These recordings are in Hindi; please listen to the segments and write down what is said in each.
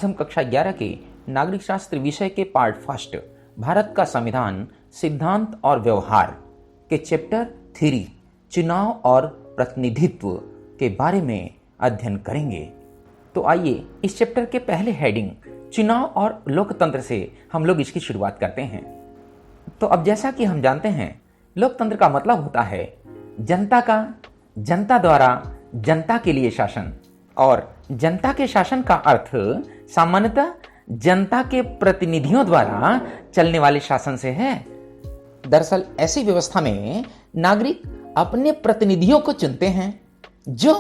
हम कक्षा 11 के नागरिक शास्त्र विषय के पार्ट फर्स्ट भारत का संविधान सिद्धांत और व्यवहार के चैप्टर 3 चुनाव और प्रतिनिधित्व के बारे में अध्ययन करेंगे। तो आइए इस चैप्टर के पहले हेडिंग चुनाव और लोकतंत्र से हम लोग इसकी शुरुआत करते हैं। तो अब जैसा कि हम जानते हैं, लोकतंत्र का मतलब होता है जनता का, जनता द्वारा जनता के लिए शासन, और जनता के शासन का अर्थ सामान्यतः जनता के प्रतिनिधियों द्वारा चलने वाले शासन से है। दरअसल ऐसी व्यवस्था में नागरिक अपने प्रतिनिधियों को चुनते हैं जो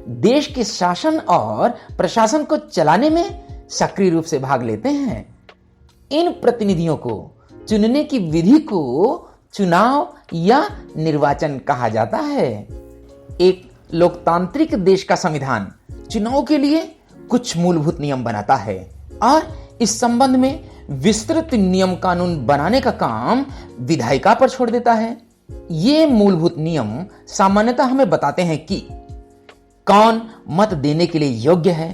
देश के शासन और प्रशासन को चलाने में सक्रिय रूप से भाग लेते हैं। इन प्रतिनिधियों को चुनने की विधि को चुनाव या निर्वाचन कहा जाता है। एक लोकतांत्रिक देश का संविधान चुनाव के लिए कुछ मूलभूत नियम बनाता है और इस संबंध में विस्तृत नियम कानून बनाने का काम विधायिका पर छोड़ देता है। ये मूलभूत नियम सामान्यतः हमें बताते हैं कि कौन मत देने के लिए योग्य है,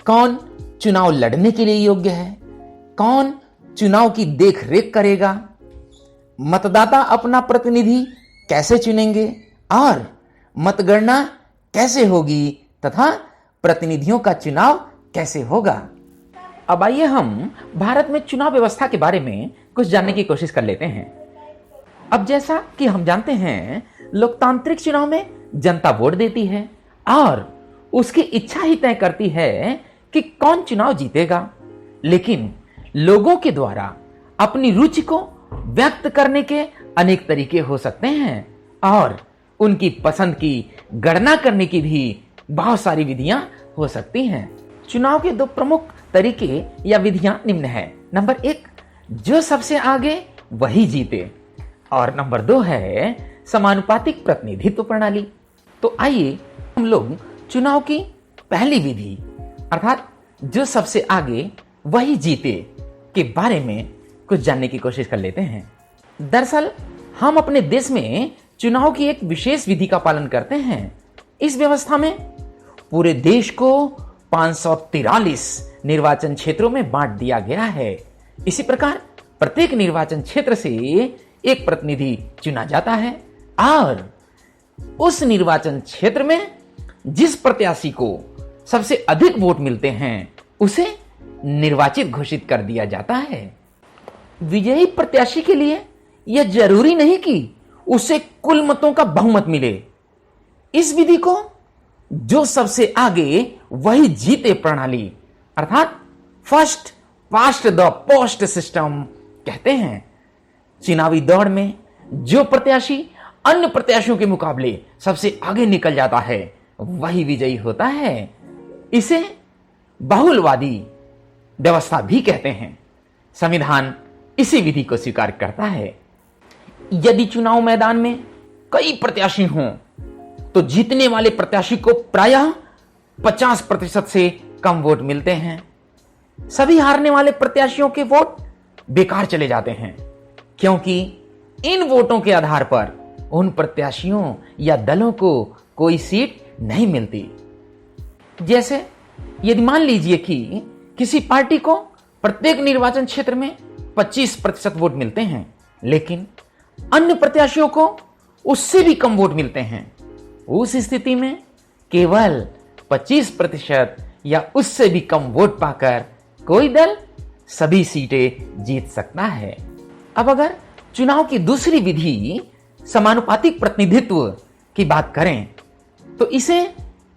कौन चुनाव लड़ने के लिए योग्य है, कौन चुनाव की देखरेख करेगा, मतदाता अपना प्रतिनिधि कैसे चुनेंगे और मतगणना कैसे होगी तथा प्रतिनिधियों का चुनाव कैसे होगा। अब आइए हम भारत में चुनाव व्यवस्था के बारे में कुछ जानने की कोशिश कर लेते हैं। अब जैसा कि हम जानते हैं, लोकतांत्रिक चुनाव में जनता वोट देती है और उसकी इच्छा ही तय करती है कि कौन चुनाव जीतेगा। लेकिन लोगों के द्वारा अपनी रुचि को व्यक्त करने के अनेक तरीके हो सकते हैं और उनकी पसंद की गणना करने की भी बहुत सारी विधियां हो सकती हैं। चुनाव के दो प्रमुख तरीके या विधियां निम्न है। नंबर 1, जो सबसे आगे वही जीते, और नंबर 2 है समानुपातिक प्रतिनिधित्व प्रणाली। तो आइए हम लोग चुनाव की पहली विधि अर्थात जो सबसे आगे वही जीते के बारे में कुछ जानने की कोशिश कर लेते हैं। दरअसल हम अपने देश में चुनाव की एक विशेष विधि का पालन करते हैं। इस व्यवस्था में पूरे देश को 543 निर्वाचन क्षेत्रों में बांट दिया गया है। इसी प्रकार प्रत्येक निर्वाचन क्षेत्र से एक प्रतिनिधि चुना जाता है और उस निर्वाचन क्षेत्र में जिस प्रत्याशी को सबसे अधिक वोट मिलते हैं उसे निर्वाचित घोषित कर दिया जाता है। विजयी प्रत्याशी के लिए यह जरूरी नहीं कि उसे कुल मतों का बहुमत मिले। इस विधि को जो सबसे आगे वही जीते प्रणाली अर्थात first past the post system कहते हैं। चुनावी दौड़ में जो प्रत्याशी अन्य प्रत्याशियों के मुकाबले सबसे आगे निकल जाता है वही विजयी होता है। इसे बहुलवादी व्यवस्था भी कहते हैं। संविधान इसी विधि को स्वीकार करता है। यदि चुनाव मैदान में कई प्रत्याशी हों तो जीतने वाले प्रत्याशी को प्रायः 50% से कम वोट मिलते हैं। सभी हारने वाले प्रत्याशियों के वोट बेकार चले जाते हैं क्योंकि इन वोटों के आधार पर उन प्रत्याशियों या दलों को कोई सीट नहीं मिलती। जैसे यदि मान लीजिए कि किसी पार्टी को प्रत्येक निर्वाचन क्षेत्र में 25% वोट मिलते हैं लेकिन अन्य प्रत्याशियों को उससे भी कम वोट मिलते हैं, उस स्थिति में केवल 25% या उससे भी कम वोट पाकर कोई दल सभी सीटें जीत सकता है। अब अगर चुनाव की दूसरी विधि समानुपातिक प्रतिनिधित्व की बात करें तो इसे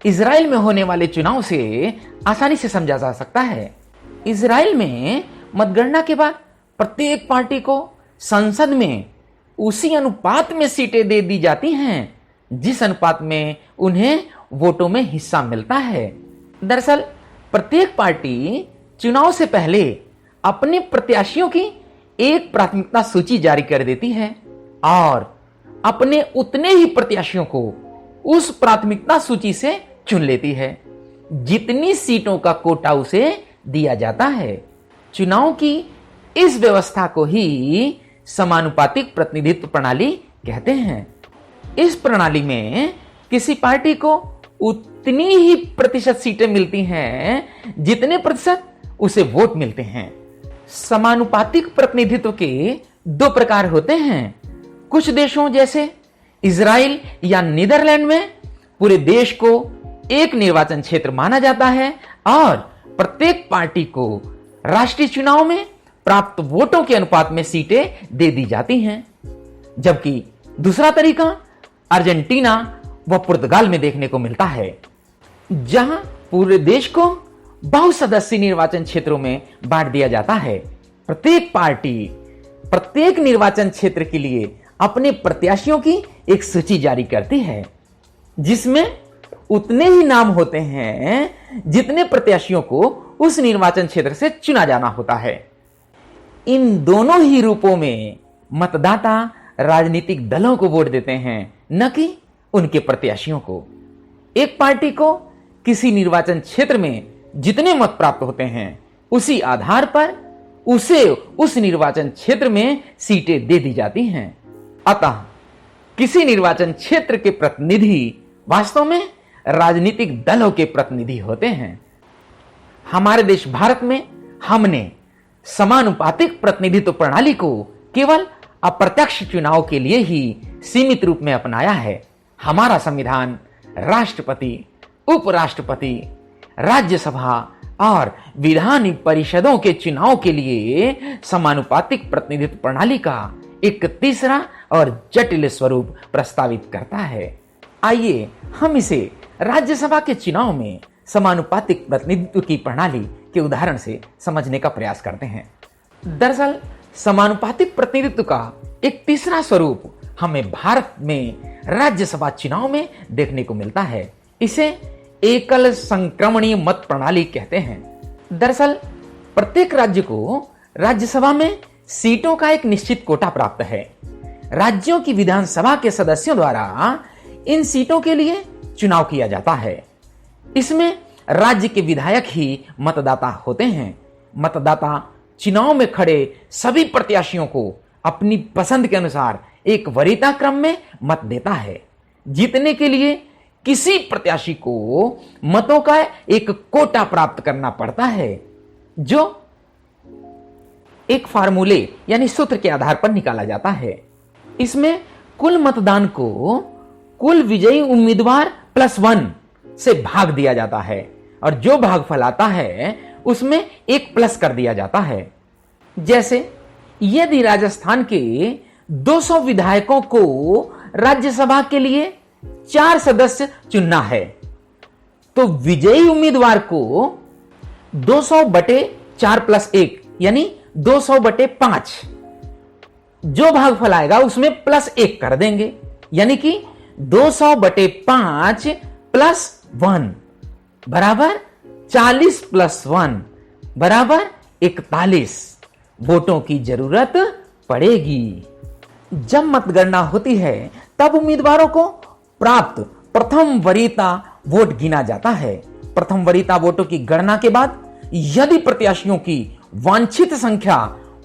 इजराइल में होने वाले चुनाव से आसानी से समझा जा सकता है। इजराइल में मतगणना के बाद प्रत्येक पार्टी को संसद में उसी अनुपात में सीटें दे दी जाती हैं जिस अनुपात में उन्हें वोटों में हिस्सा मिलता है। दरअसल प्रत्येक पार्टी चुनाव से पहले अपने प्रत्याशियों की एक प्राथमिकता सूची जारी कर देती है और अपने उतने ही प्रत्याशियों को उस प्राथमिकता सूची से चुन लेती है जितनी सीटों का कोटा उसे दिया जाता है। चुनाव की इस व्यवस्था को ही समानुपातिक प्रतिनिधित्व प्रणाली कहते हैं। इस प्रणाली में किसी पार्टी को उतनी ही प्रतिशत सीटें मिलती हैं जितने प्रतिशत उसे वोट मिलते हैं। समानुपातिक प्रतिनिधित्व के दो प्रकार होते हैं। कुछ देशों जैसे इजराइल या नीदरलैंड में पूरे देश को एक निर्वाचन क्षेत्र माना जाता है और प्रत्येक पार्टी को राष्ट्रीय चुनाव में प्राप्त वोटों के अनुपात में सीटें दे दी जाती हैं। जबकि दूसरा तरीका अर्जेंटीना व पुर्तगाल में देखने को मिलता है, जहां पूरे देश को बहुसदस्यीय निर्वाचन क्षेत्रों में बांट दिया जाता है। प्रत्येक पार्टी प्रत्येक निर्वाचन क्षेत्र के लिए अपने प्रत्याशियों की एक सूची जारी करती है, जिसमें उतने ही नाम होते हैं जितने प्रत्याशियों को उस निर्वाचन क्षेत्र से चुना जाना होता है। इन दोनों ही रूपों में मतदाता राजनीतिक दलों को वोट देते हैं, न कि उनके प्रत्याशियों को। एक पार्टी को किसी निर्वाचन क्षेत्र में जितने मत प्राप्त होते हैं, उसी आधार पर उसे उस निर्वाचन क्षेत्र में सीटें दे दी जाती हैं। अतः किसी निर्वाचन क्षेत्र के प्रतिनिधि वास्तव में राजनीतिक दलों के प्रतिनिधि होते हैं। हमारे देश भारत में हमने समानुपातिक प्रतिनिधित्व प्रणाली को केवल अप्रत्यक्ष चुनाव के लिए ही सीमित रूप में अपनाया है। हमारा संविधान राष्ट्रपति, उपराष्ट्रपति, राज्यसभा और विधान परिषदों के चुनाव के लिए समानुपातिक प्रतिनिधित्व प्रणाली का एक तीसरा और जटिल स्वरूप प्रस्तावित करता है। आइए हम इसे राज्यसभा के चुनाव में समानुपातिक प्रतिनिधित्व की प्रणाली के उदाहरण से समझने का प्रयास करते हैं। दरअसल समानुपातिक प्रतिनिधित्व का एक तीसरा स्वरूप हमें भारत में राज्यसभा चुनाव में देखने को मिलता है। इसे एकल संक्रमणीय मत प्रणाली कहते हैं। दरअसल प्रत्येक राज्य को राज्यसभा में सीटों का एक निश्चित कोटा प्राप्त है। राज्यों की विधानसभा के सदस्यों द्वारा इन सीटों के लिए चुनाव किया जाता है। इसमें राज्य के विधायक ही मतदाता होते हैं। मतदाता चुनाव में खड़े सभी प्रत्याशियों को अपनी पसंद के अनुसार एक वरीयता क्रम में मत देता है। जीतने के लिए किसी प्रत्याशी को मतों का एक कोटा प्राप्त करना पड़ता है, जो एक फार्मूले यानी सूत्र के आधार पर निकाला जाता है। इसमें कुल मतदान को कुल विजयी उम्मीदवार +1 से भाग दिया जाता है और जो भागफल आता है उसमें एक प्लस कर दिया जाता है। जैसे यदि राजस्थान के 200 विधायकों को राज्यसभा के लिए 4 सदस्य चुनना है, तो विजयी उम्मीदवार को 200/4 + 1 यानी 200/5 जो भागफल आएगा उसमें +1 कर देंगे, यानी कि 200/5 + 1 बराबर 40 + 1 बराबर 41 वोटों की जरूरत पड़ेगी। जब मतगणना होती है तब उम्मीदवारों को प्राप्त प्रथम वरीयता वोट गिना जाता है। प्रथम वरीयता वोटों की गणना के बाद यदि प्रत्याशियों की वांछित संख्या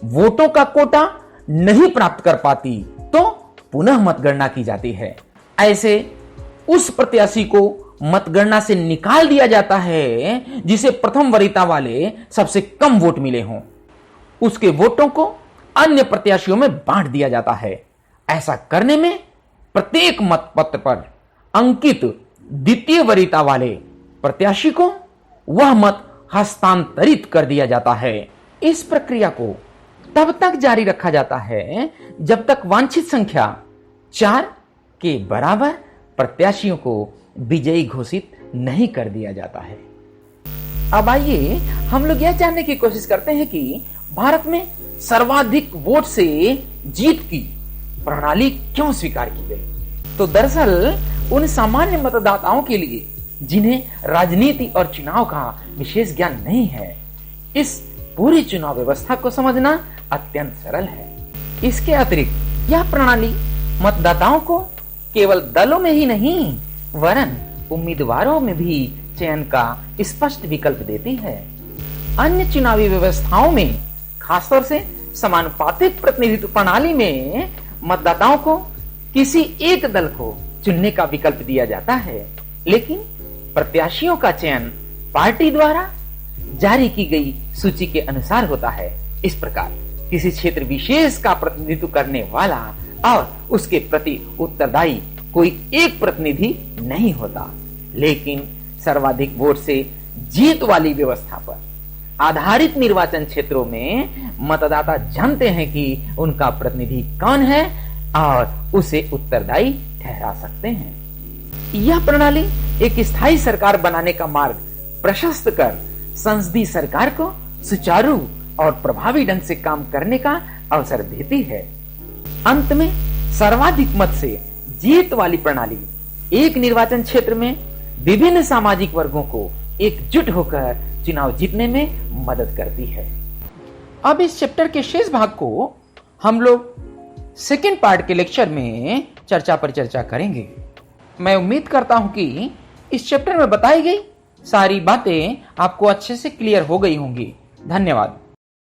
वोटों का कोटा नहीं प्राप्त कर पाती तो पुनः मतगणना की जाती है। ऐसे उस प्रत्याशी को मतगणना से निकाल दिया जाता है जिसे प्रथम वरीयता वाले सबसे कम वोट मिले हों। उसके वोटों को अन्य प्रत्याशियों में बांट दिया जाता है। ऐसा करने में प्रत्येक मतपत्र पर अंकित द्वितीय वरीयता वाले प्रत्याशी को वह मत हस्तांतरित कर दिया जाता है। इस प्रक्रिया को तब तक जारी रखा जाता है जब तक वांछित संख्या 4 के बराबर प्रत्याशियों को विजयी घोषित नहीं कर दिया जाता है। अब आइए हम लोग यह जानने की कोशिश करते हैं कि भारत में सर्वाधिक वोट से जीत की प्रणाली क्यों स्वीकार की गई। तो दरअसल उन सामान्य मतदाताओं के लिए जिन्हें राजनीति और चुनाव का विशेष ज्ञान नहीं है, इस पूरी चुनाव व्यवस्था को समझना अत्यंत सरल है। इसके अतिरिक्त यह प्रणाली मतदाताओं को केवल दलों में ही नहीं वरन उम्मीदवारों में भी चयन का स्पष्ट विकल्प देती है। अन्य चुनावी व्यवस्थाओं में खासतौर से समानुपातिक प्रतिनिधित्व प्रणाली में मतदाताओं को किसी एक दल को चुनने का विकल्प दिया जाता है, लेकिन प्रत्याशियों का चयन पार्टी द्वारा जारी की गई सूची के अनुसार होता है। इस प्रकार किसी क्षेत्र विशेष का प्रतिनिधित्व करने वाला और उसके प्रति उत्तरदायी कोई एक प्रतिनिधि नहीं होता, लेकिन सर्वाधिक वोट से जीत वाली व्यवस्था पर आधारित निर्वाचन क्षेत्रों में मतदाता जानते हैं कि उनका प्रतिनिधि कौन है और उसे उत्तरदायी ठहरा सकते हैं। यह प्रणाली एक स्थायी सरकार बनाने का मार्ग प्रशस्त कर संसदीय सरकार को सुचारू और प्रभावी ढंग से काम करने का अवसर देती है। अंत में सर्वाधिक मत से जीत वाली प्रणाली एक निर्वाचन क्षेत्र में विभिन्न सामाजिक वर्गों को एकजुट होकर चुनाव जीतने में मदद करती है। अब इस चैप्टर के शेष भाग को हम लोग सेकेंड पार्ट के लेक्चर में चर्चा पर चर्चा करेंगे। मैं उम्मीद करता हूं कि इस चैप्टर में बताई गई सारी बातें आपको अच्छे से क्लियर हो गई होंगी। धन्यवाद।